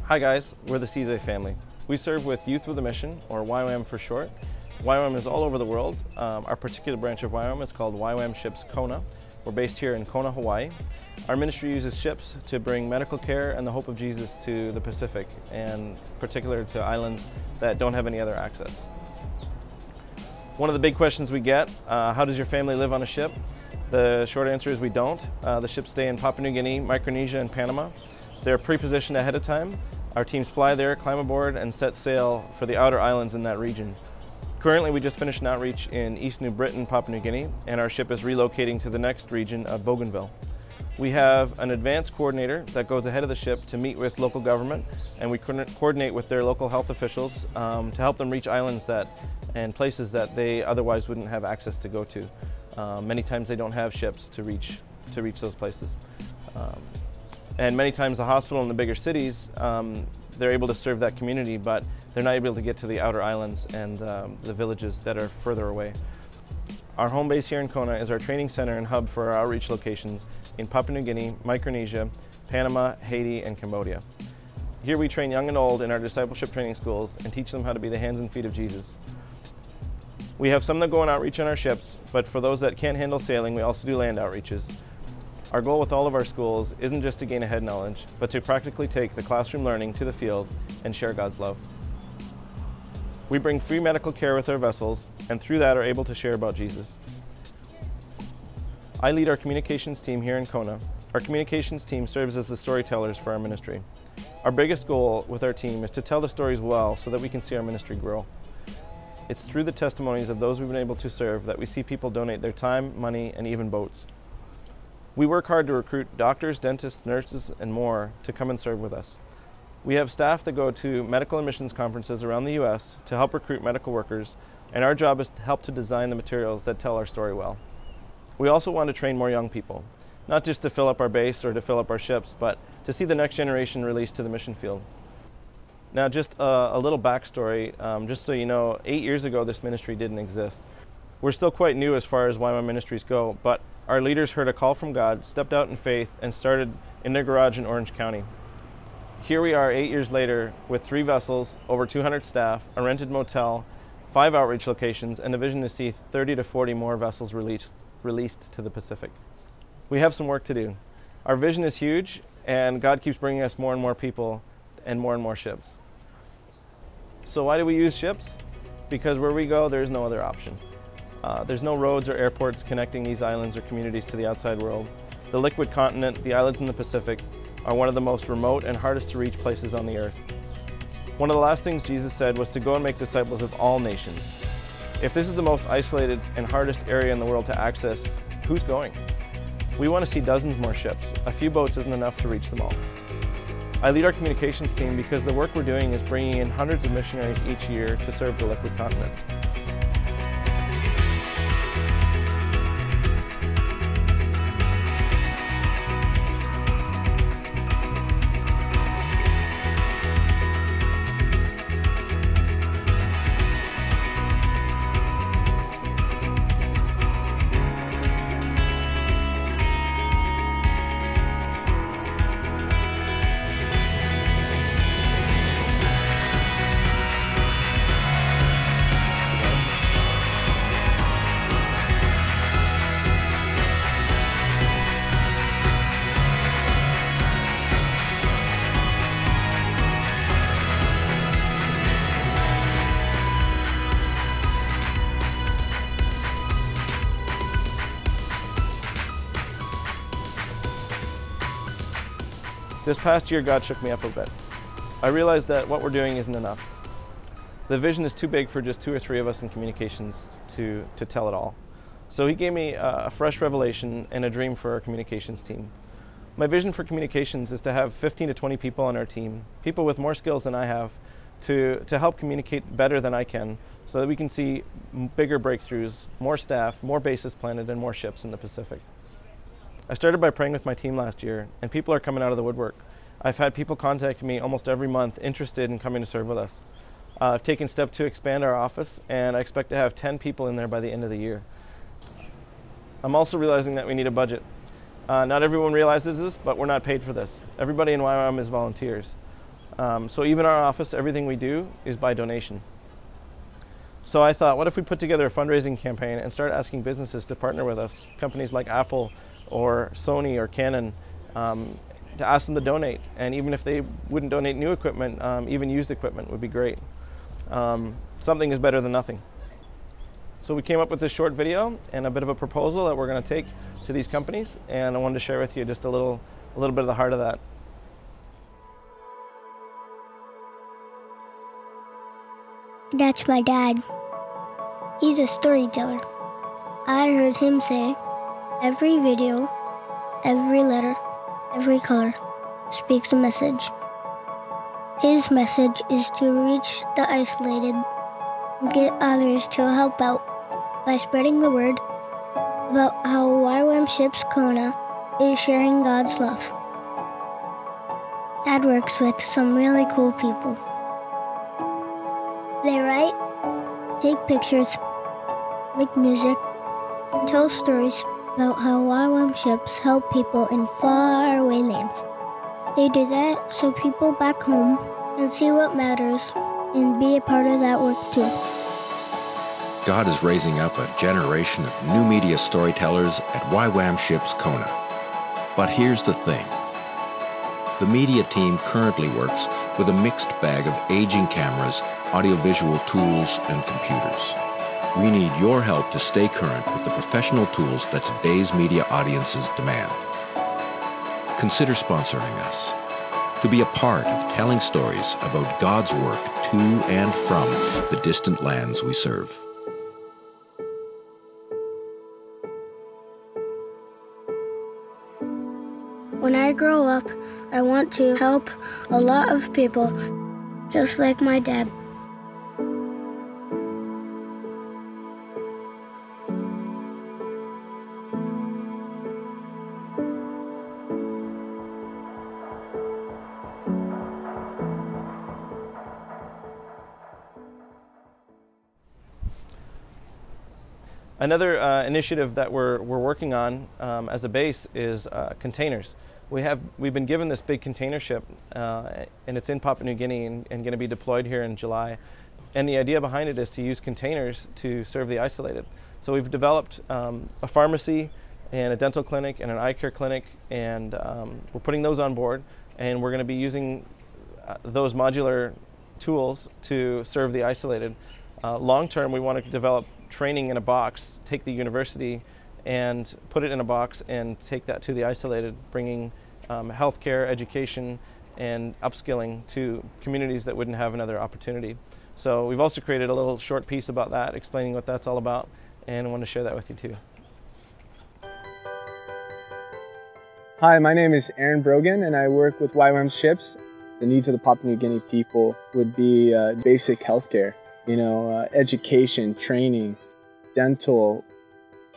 Hi guys, we're the Cizej family. We serve with Youth with a Mission, or YWAM for short. YWAM is all over the world. Our particular branch of YWAM is called YWAM Ships Kona. We're based here in Kona, Hawaii. Our ministry uses ships to bring medical care and the hope of Jesus to the Pacific, and particularly to islands that don't have any other access. One of the big questions we get, how does your family live on a ship? The short answer is we don't. The ships stay in Papua New Guinea, Micronesia, and Panama. They're pre-positioned ahead of time. Our teams fly there, climb aboard, and set sail for the outer islands in that region. Currently, we just finished an outreach in East New Britain, Papua New Guinea, and our ship is relocating to the next region of Bougainville. We have an advance coordinator that goes ahead of the ship to meet with local government, and we coordinate with their local health officials to help them reach islands and places that they otherwise wouldn't have access to go to. Many times they don't have ships to reach those places. And many times the hospital in the bigger cities, they're able to serve that community, but they're not able to get to the outer islands and the villages that are further away. Our home base here in Kona is our training center and hub for our outreach locations in Papua New Guinea, Micronesia, Panama, Haiti, and Cambodia. Here we train young and old in our discipleship training schools and teach them how to be the hands and feet of Jesus. We have some that go on outreach on our ships, but for those that can't handle sailing, we also do land outreaches. Our goal with all of our schools isn't just to gain a head knowledge, but to practically take the classroom learning to the field and share God's love. We bring free medical care with our vessels, and through that are able to share about Jesus. I lead our communications team here in Kona. Our communications team serves as the storytellers for our ministry. Our biggest goal with our team is to tell the stories well so that we can see our ministry grow. It's through the testimonies of those we've been able to serve that we see people donate their time, money, and even boats. We work hard to recruit doctors, dentists, nurses, and more to come and serve with us. We have staff that go to medical and missions conferences around the U.S. to help recruit medical workers, and our job is to help to design the materials that tell our story well. We also want to train more young people, not just to fill up our base or to fill up our ships, but to see the next generation released to the mission field. Now, just a little backstory, just so you know, 8 years ago this ministry didn't exist. We're still quite new as far as YWAM ministries go, but our leaders heard a call from God, stepped out in faith, and started in their garage in Orange County. Here we are 8 years later with 3 vessels, over 200 staff, a rented motel, 5 outreach locations, and a vision to see 30 to 40 more vessels released to the Pacific. We have some work to do. Our vision is huge, and God keeps bringing us more and more people and more ships. So why do we use ships? Because where we go, there's no other option. There's no roads or airports connecting these islands or communities to the outside world. The liquid continent, the islands in the Pacific, are one of the most remote and hardest to reach places on the earth. One of the last things Jesus said was to go and make disciples of all nations. If this is the most isolated and hardest area in the world to access, who's going? We want to see dozens more ships. A few boats isn't enough to reach them all. I lead our communications team because the work we're doing is bringing in hundreds of missionaries each year to serve the liquid continent. This past year, God shook me up a bit. I realized that what we're doing isn't enough. The vision is too big for just 2 or 3 of us in communications to tell it all. So He gave me a fresh revelation and a dream for our communications team. My vision for communications is to have 15 to 20 people on our team, people with more skills than I have, to help communicate better than I can, so that we can see bigger breakthroughs, more staff, more bases planted, and more ships in the Pacific. I started by praying with my team last year, and people are coming out of the woodwork. I've had people contact me almost every month interested in coming to serve with us. I've taken steps to expand our office, and I expect to have 10 people in there by the end of the year. I'm also realizing that we need a budget. Not everyone realizes this, but we're not paid for this. Everybody in YWAM is volunteers. So even our office, everything we do is by donation. So I thought, what if we put together a fundraising campaign and start asking businesses to partner with us, companies like Apple or Sony or Canon, to ask them to donate. And even if they wouldn't donate new equipment, even used equipment would be great. Something is better than nothing. So we came up with this short video and a bit of a proposal that we're going to take to these companies, and I wanted to share with you just a little bit of the heart of that. That's my dad. He's a storyteller. I heard him say, every video, every letter, every color speaks a message. His message is to reach the isolated and get others to help out by spreading the word about how YWAM Ships Kona is sharing God's love. Dad works with some really cool people. They write, take pictures, make music, and tell stories about how YWAM ships help people in faraway lands. They do that so people back home can see what matters and be a part of that work too. God is raising up a generation of new media storytellers at YWAM Ships Kona. But here's the thing. The media team currently works with a mixed bag of aging cameras, audiovisual tools, and computers. We need your help to stay current with the professional tools that today's media audiences demand. Consider sponsoring us to be a part of telling stories about God's work to and from the distant lands we serve. When I grow up, I want to help a lot of people, just like my dad. Another initiative that we're working on as a base is containers. We've been given this big container ship, and it's in Papua New Guinea and going to be deployed here in July. And the idea behind it is to use containers to serve the isolated. So we've developed a pharmacy and a dental clinic and an eye care clinic, and we're putting those on board, and we're going to be using those modular tools to serve the isolated. Long term, we want to develop training in a box, take the university and put it in a box and take that to the isolated, bringing healthcare, education, and upskilling to communities that wouldn't have another opportunity. So we've also created a little short piece about that, explaining what that's all about, and I want to share that with you too. Hi, my name is Aaron Brogan, and I work with YWAM Ships. The needs of the Papua New Guinea people would be basic healthcare, education, training, dental,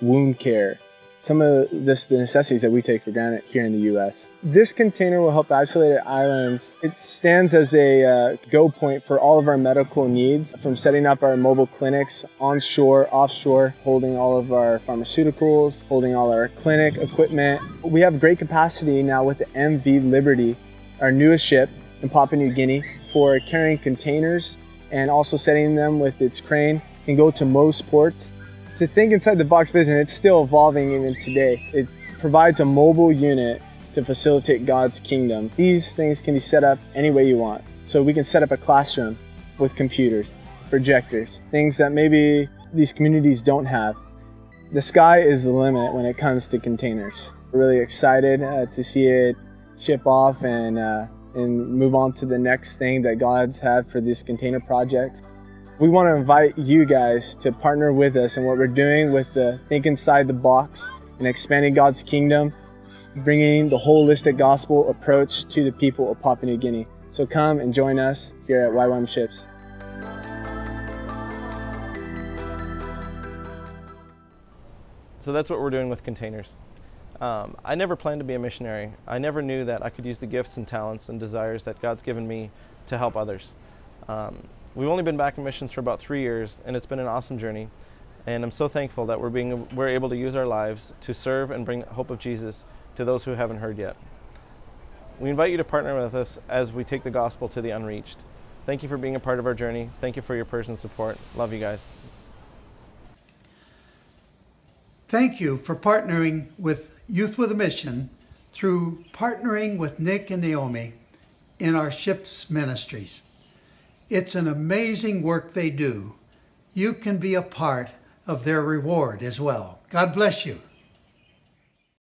wound care, some of the necessities that we take for granted here in the U.S. This container will help isolated islands. It stands as a go point for all of our medical needs, from setting up our mobile clinics onshore, offshore, holding all of our pharmaceuticals, holding all our clinic equipment. We have great capacity now with the MV Liberty, our newest ship in Papua New Guinea, for carrying containers and also setting them with its crane, can go to most ports. To think inside the box vision, it's still evolving even today. It provides a mobile unit to facilitate God's kingdom. These things can be set up any way you want. So we can set up a classroom with computers, projectors, things that maybe these communities don't have. The sky is the limit when it comes to containers. We're really excited to see it ship off and move on to the next thing that God's had for this container project. We want to invite you guys to partner with us in what we're doing with the Think Inside the Box and expanding God's kingdom, bringing the holistic gospel approach to the people of Papua New Guinea. So come and join us here at YWAM Ships. So that's what we're doing with containers. I never planned to be a missionary. I never knew that I could use the gifts and talents and desires that God's given me to help others. We've only been back in missions for about 3 years, and it's been an awesome journey. And I'm so thankful that we're able to use our lives to serve and bring the hope of Jesus to those who haven't heard yet. We invite you to partner with us as we take the gospel to the unreached. Thank you for being a part of our journey. Thank you for your personal support. Love you guys. Thank you for partnering with Youth with a Mission through partnering with Nick and Naomi in our Ships ministries. It's an amazing work they do. You can be a part of their reward as well. God bless you.